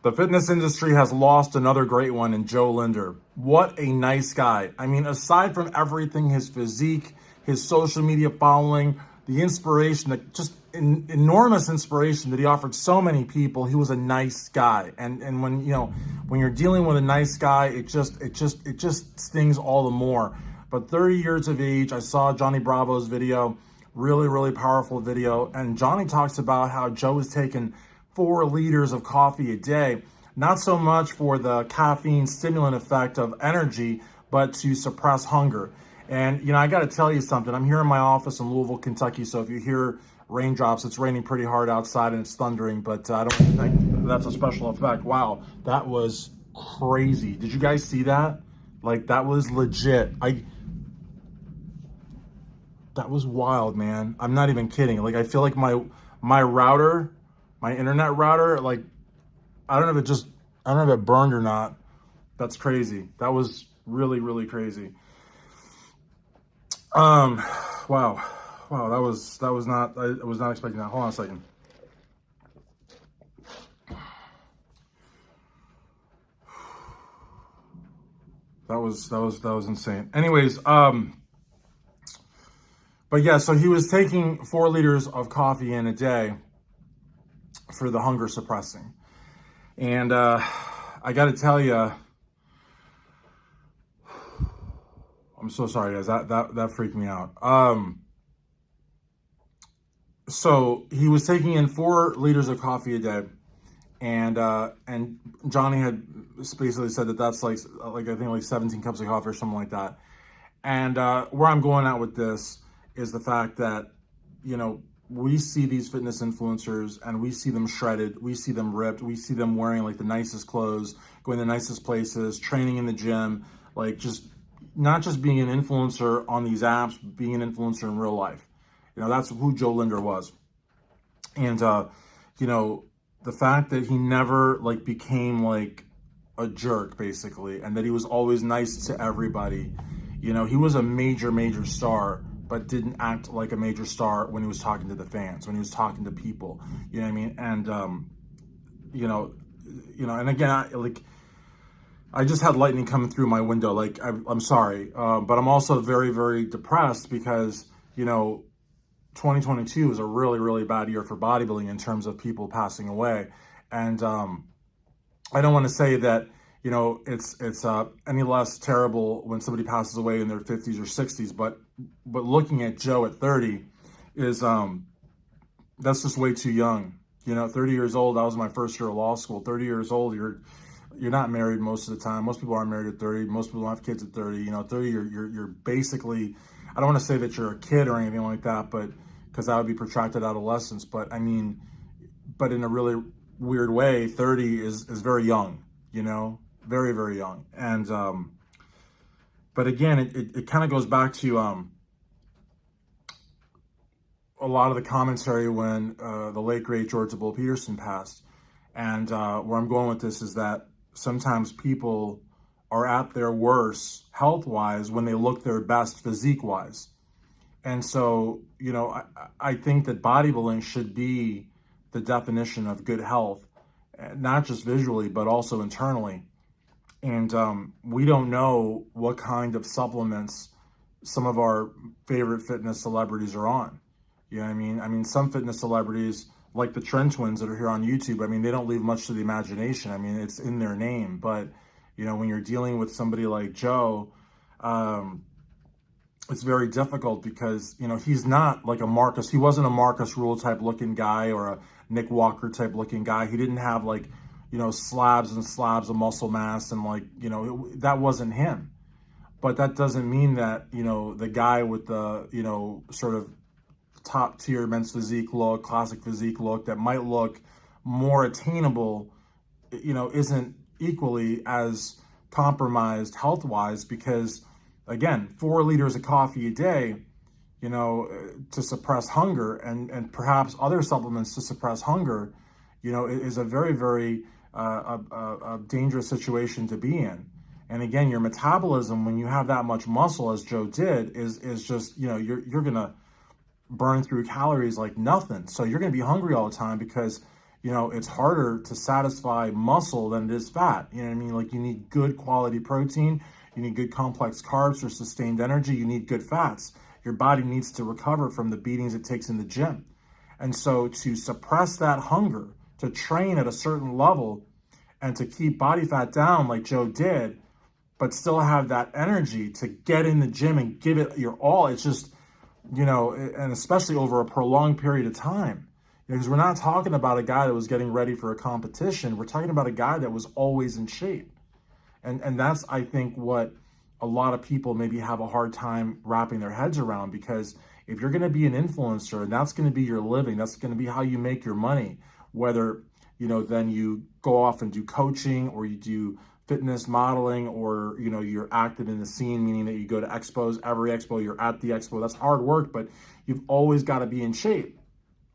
The fitness industry has lost another great one in Jo Linder. What a nice guy. I mean, aside from everything, his physique, his social media following, the inspiration, that just enormous inspiration that he offered so many people, he was a nice guy. And when, when you're dealing with a nice guy, it just stings all the more. But 30 years of age, I saw Johnny Bravo's video, really, really powerful video. And Johnny talks about how Jo has taken 4 liters of coffee a day, not so much for the caffeine stimulant effect of energy, but to suppress hunger. And, I got to tell you something. I'm here in my office in Louisville, Kentucky. So if you hear raindrops, it's raining pretty hard outside and it's thundering, but I don't think that's a special effect. Wow, that was crazy. Did you guys see that? Like, that was legit. That was wild, man. I'm not even kidding. Like, I feel like my router, my internet router, like, I don't know if it burned or not. That's crazy. That was really, really crazy. Um, wow. Wow, that was not, I was not expecting that. Hold on a second. That was insane. Anyways, but yeah, so he was taking 4 liters of coffee in a day for the hunger suppressing. And I got to tell you, I'm so sorry, guys. That freaked me out. So he was taking in 4 liters of coffee a day, and Johnny had basically said that that's like I think like 17 cups of coffee or something like that. And where I'm going at with this is the fact that, we see these fitness influencers and we see them shredded, we see them ripped, we see them wearing like the nicest clothes, going to the nicest places, training in the gym, like just not just being an influencer on these apps, being an influencer in real life. That's who Jo Linder was. And, the fact that he never like became like a jerk basically, and that he was always nice to everybody. He was a major, major star, but didn't act like a major star when he was talking to the fans, when he was talking to people. You know what I mean? And and again, I just had lightning coming through my window. Like, I'm sorry, but I'm also very, very depressed because 2022 was a really, really bad year for bodybuilding in terms of people passing away. And I don't want to say that, it's any less terrible when somebody passes away in their 50s or 60s, but looking at Jo at 30 is, that's just way too young. 30 years old, that was my first year of law school. 30 years old, you're not married most of the time. Most people aren't married at 30. Most people don't have kids at 30. 30, you're basically, I don't want to say that you're a kid or anything like that, but because that would be protracted adolescence. But I mean, but in a really weird way, 30 is very young, very, very young. And, but again, it kind of goes back to a lot of the commentary when the late, great George Bull Peterson passed. And where I'm going with this is that sometimes people are at their worst health-wise when they look their best physique-wise. And so, I think that bodybuilding should be the definition of good health, not just visually, but also internally. And we don't know what kind of supplements some of our favorite fitness celebrities are on. You know what I mean? I mean, some fitness celebrities, like the Trend Twins that are here on YouTube, I mean, they don't leave much to the imagination. I mean, it's in their name. But, when you're dealing with somebody like Jo, it's very difficult because, he's not like he wasn't a Marcus Rule type looking guy or a Nick Walker type looking guy. He didn't have like, slabs and slabs of muscle mass and like, that wasn't him. But that doesn't mean that, the guy with the, sort of top tier men's physique look, classic physique look that might look more attainable, isn't equally as compromised health wise because, again, 4 liters of coffee a day, to suppress hunger and perhaps other supplements to suppress hunger, is a very, very a dangerous situation to be in. And again, your metabolism, when you have that much muscle, as Jo did, is just, you're going to burn through calories like nothing. So you're going to be hungry all the time because it's harder to satisfy muscle than it is fat. You know what I mean? Like, you need good quality protein, you need good complex carbs for sustained energy, you need good fats. Your body needs to recover from the beatings it takes in the gym. And so to suppress that hunger, to train at a certain level and to keep body fat down like Joe did, but still have that energy to get in the gym and give it your all, it's just, and especially over a prolonged period of time. Because we're not talking about a guy that was getting ready for a competition. We're talking about a guy that was always in shape. And that's, I think, what a lot of people maybe have a hard time wrapping their heads around, because if you're going to be an influencer and that's going to be your living, that's going to be how you make your money, whether, then you go off and do coaching, or you do fitness modeling, or, you're active in the scene, meaning that you go to expos, every expo, you're at the expo. That's hard work, but you've always got to be in shape.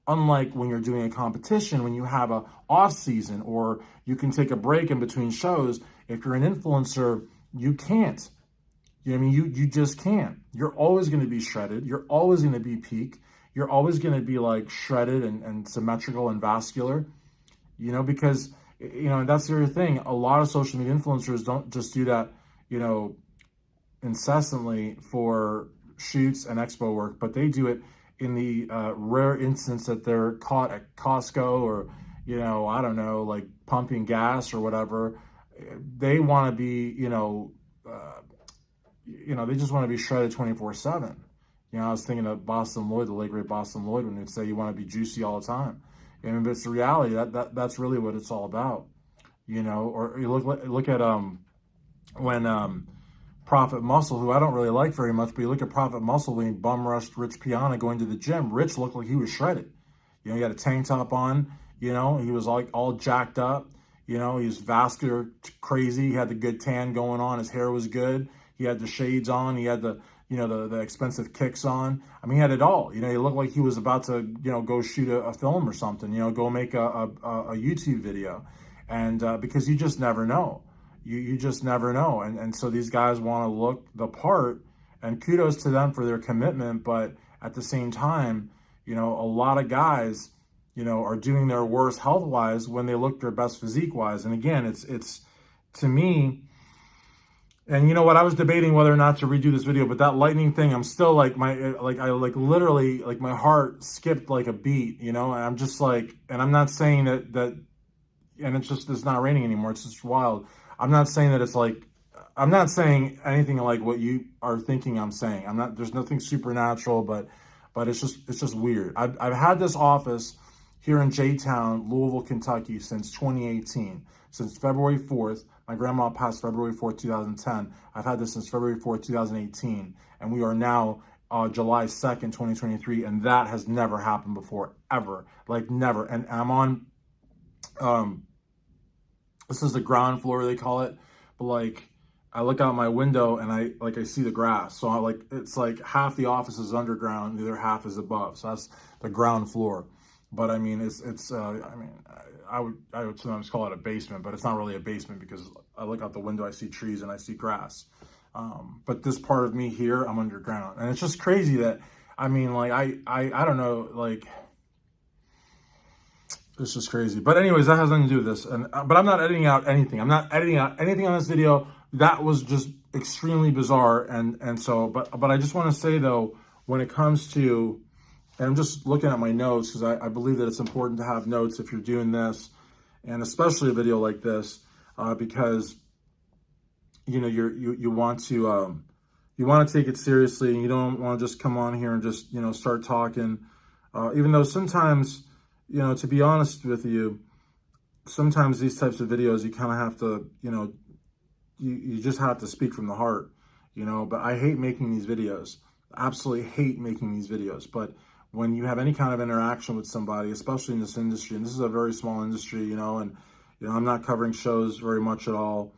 Unlike when you're doing a competition, when you have a off season, or you can take a break in between shows. If you're an influencer, you can't. You know what I mean? You just can't. You're always going to be shredded. You're always going to be peak. You're always going to be like shredded and symmetrical and vascular, because, and that's the other thing. A lot of social media influencers don't just do that, incessantly for shoots and expo work, but they do it in the rare instance that they're caught at Costco, or, I don't know, like pumping gas or whatever. They want to be, they just want to be shredded 24/7. I was thinking of Boston Lloyd, the late great Boston Lloyd, when he'd say you want to be juicy all the time. But it's the reality. That's really what it's all about. Or you look at when Prophet Muscle, who I don't really like very much, but you look at Prophet Muscle when he bum rushed Rich Piana going to the gym. Rich looked like he was shredded. He had a tank top on. He was like all jacked up. He was vascular, crazy. He had the good tan going on. His hair was good. He had the shades on. He had the expensive kicks on. I mean, he had it all. He looked like he was about to, go shoot a film or something, go make a YouTube video. And because you just never know. You just never know. And so these guys want to look the part, and kudos to them for their commitment. But at the same time, a lot of guys, are doing their worst health-wise when they look their best physique-wise. And again, it's to me, and you know what, I was debating whether or not to redo this video, but that lightning thing, I'm still like, literally, like my heart skipped like a beat, and I'm just like, and I'm not saying that, and it's not raining anymore. It's just wild. I'm not saying that it's like, I'm not saying anything like what you are thinking I'm saying. There's nothing supernatural, but it's just weird. I've had this office here in J-Town, Louisville, Kentucky, since 2018, since February 4th. My grandma passed February 4th, 2010. I've had this since February 4th, 2018, and we are now July 2nd, 2023, and that has never happened before, ever, like never. And I'm on, this is the ground floor, they call it, but like, I look out my window and I see the grass. So it's like half the office is underground, the other half is above. So that's the ground floor. But I mean, I would sometimes call it a basement, but it's not really a basement, because I look out the window, I see trees and I see grass. But this part of me here, I'm underground. And it's just crazy that, I don't know, like, it's just crazy. But anyways, that has nothing to do with this. But I'm not editing out anything. I'm not editing out anything on this video. That was just extremely bizarre. And so, but I just want to say though, when it comes to, and I'm just looking at my notes, because I believe that it's important to have notes if you're doing this, and especially a video like this, because you want to take it seriously, and you don't want to just come on here and just start talking. Even though sometimes, to be honest with you, sometimes these types of videos you kind of have to, you just have to speak from the heart, But I hate making these videos. Absolutely hate making these videos, but when you have any kind of interaction with somebody, especially in this industry, and this is a very small industry, and I'm not covering shows very much at all.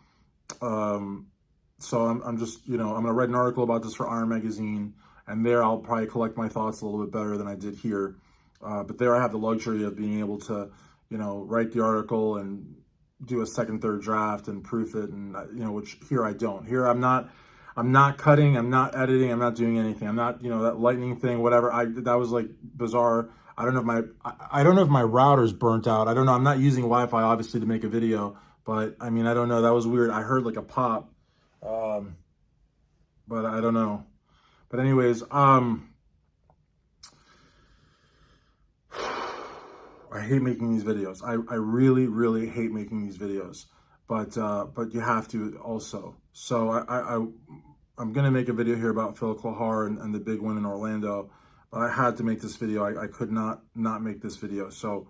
So I'm just, I'm gonna write an article about this for Iron Magazine, and there I'll probably collect my thoughts a little bit better than I did here. But there I have the luxury of being able to, write the article and do a second, third draft and proof it, and which here I don't. Here I'm not cutting, I'm not editing, I'm not doing anything. I'm not, that lightning thing, whatever. That was like bizarre. I don't know if I don't know if my router's burnt out. I don't know. I'm not using Wi-Fi obviously to make a video, but I mean, I don't know. That was weird. I heard like a pop, um, but I don't know. But anyways, I hate making these videos. I really, really hate making these videos, but you have to also. So I'm gonna make a video here about Phil Klahar and the big win in Orlando, but I had to make this video. I could not make this video. So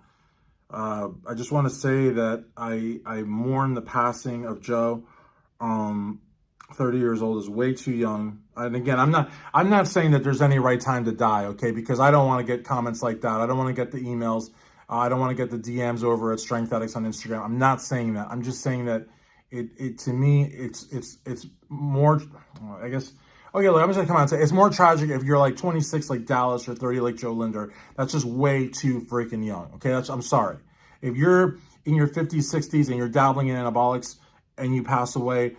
I just want to say that I mourn the passing of Joe. 30 years old is way too young. And again, I'm not saying that there's any right time to die, okay? Because I don't want to get comments like that. I don't want to get the emails. I don't want to get the DMs over at Joesthetics on Instagram. I'm not saying that. I'm just saying that it to me it's more, I guess. Okay, look, I'm just gonna come out and say it's more tragic if you're like 26 like Dallas or 30 like Jo Linder. That's just way too freaking young. Okay, I'm sorry. If you're in your 50s, 60s and you're dabbling in anabolics and you pass away,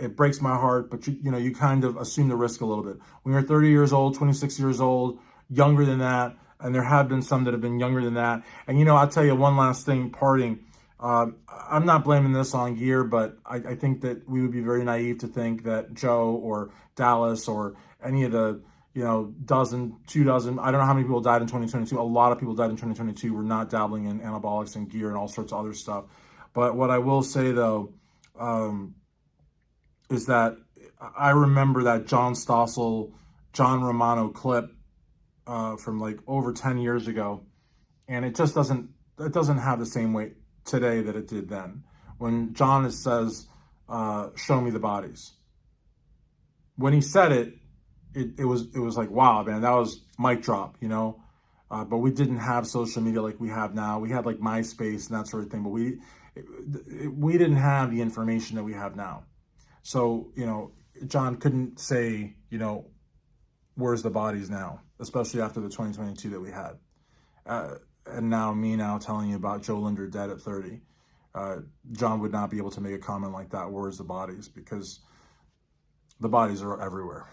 it breaks my heart, but you know, you kind of assume the risk a little bit. When you're 30 years old, 26 years old, younger than that, and there have been some that have been younger than that. And you know, I'll tell you one last thing, parting. I'm not blaming this on gear, but I think that we would be very naive to think that Joe or Dallas or any of the, you know, dozen, 2 dozen, I don't know how many people died in 2022. A lot of people died in 2022 were not dabbling in anabolics and gear and all sorts of other stuff. But what I will say though, is that I remember that John Stossel, John Romano clip from like over 10 years ago, and it just doesn't have the same weight today that it did then. When John says, "Show me the bodies." When he said it, it was like, wow, man, that was mic drop, you know. But we didn't have social media like we have now. We had like MySpace and that sort of thing, but we didn't have the information that we have now. So, you know, John couldn't say, you know, where's the bodies now, especially after the 2022 that we had. And now me now telling you about Jo Linder dead at 30. John would not be able to make a comment like that, where's the bodies, because the bodies are everywhere.